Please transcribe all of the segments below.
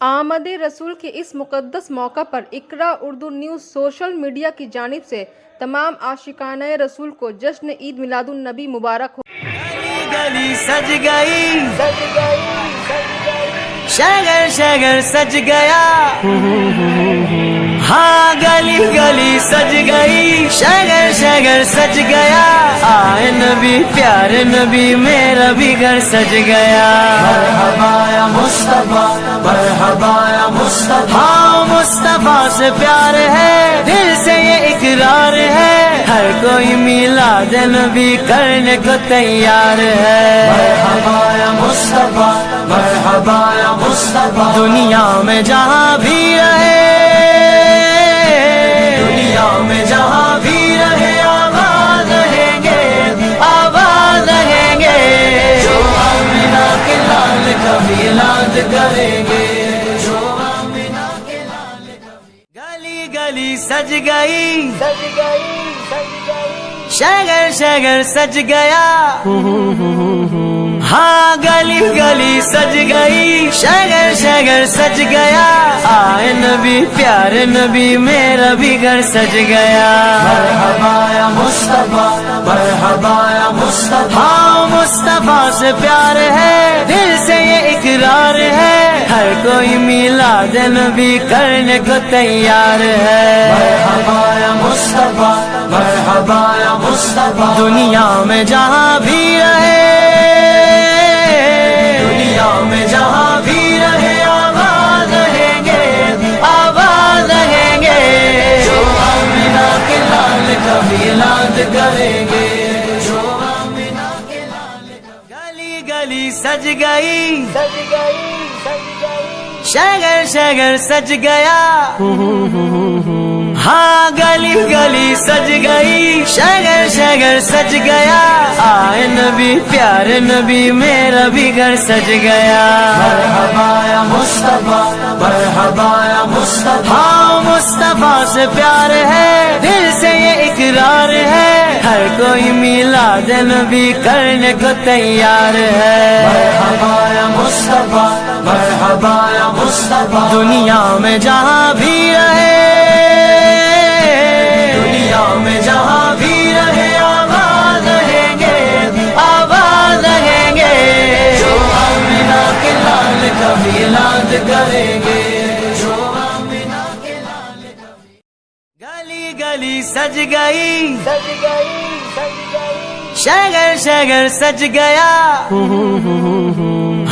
آمد رسول کے اس مقدس موقع پر اقرا اردو نیوز سوشل میڈیا کی جانب سے تمام عاشقانہ رسول کو جشن عید میلاد النبی مبارک ہو۔ گلی سج گئی شگر شگر سج گیا، ہاں گلی گلی سج گئی شگر شگر سج گیا، آئے نبی پیارے نبی میرا بھی گھر سج گیا۔ مرحبا یا مصطفیٰ مرحبا یا مصطفیٰ، ہاں مصطفیٰ سے پیار ہے دل سے یہ اقرار ہے، ہر کوئی میلاد نبی کرنے کو تیار ہے۔ مرحبا یا مصطفیٰ مرحبا یا مصطفیٰ، دنیا میں جہاں بھی رہے، دنیا میں جہاں بھی رہے آباد رہیں گے، آباد رہیں گے، جو آمنہ کے لال کا میلاد کریں گے، جو آمنہ کے لال کا گلی گلی سج گئی شگر شگر سج گیا، ہاں گلی گلی سج گئی شگر شگر سج گیا، آئے نبی پیارے نبی میرا بھی گھر سج گیا۔ مرحبا یا مصطفیٰ مرحبا یا مصطفیٰ، ہاں مصطفیٰ سے پیار ہے دل سے یہ اقرار ہے، ہر کوئی میلاد نبی کرنے کو تیار ہے۔ مرحبا یا مصطفیٰ مرحبا یا مصطفیٰ، دنیا میں جہاں بھی رہے، دنیا میں جہاں بھی رہے آباد رہیں گے، آباد رہیں گے، جو آمنہ کے لال کا میلاد کریں گے، جو آمنہ کے لال کا گلی گلی سج گئی شگر شگر سج گیا، ہاں گلی گلی سج گئی شگر شگر سج گیا، آئے نبی پیارے نبی میرا بھی گھر سج گیا۔ مرحبا یا مصطفیٰ مرحبا یا مصطفیٰ، ہاں مصطفیٰ سے پیار ہے دل سے یہ اقرار ہے، ہر کوئی میلاد نبی کرنے کو تیار ہے۔ مرحبا یا مصطفیٰ مرحبا یا مصطفیٰ، دنیا میں جہاں بھی رہے، دنیا میں جہاں بھی رہے آباد رہیں گے، آباد رہیں گے، جو آمنہ کے لال کا میلاد کریں گے، جو آمنہ کے لال کا گلی گلی سج گئی شگر شگر سج گیا،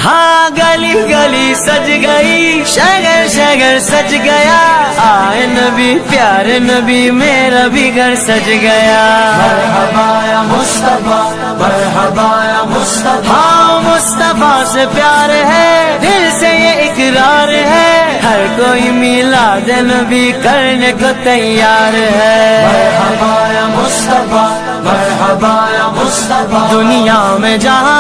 ہاں گلی گلی سج گئی شگر شگر سج گیا، آئے نبی پیارے نبی میرا بھی گھر سج گیا۔ مرحبا یا مصطفیٰ مرحبا یا مصطفیٰ، ہاں مصطفیٰ سے پیار ہے دل سے یہ اقرار ہے، ہر کوئی میلاد نبی کرنے کو تیار ہے۔ مرحبا یا مصطفیٰ مرحبا یا مصطفیٰ، دنیا میں جہاں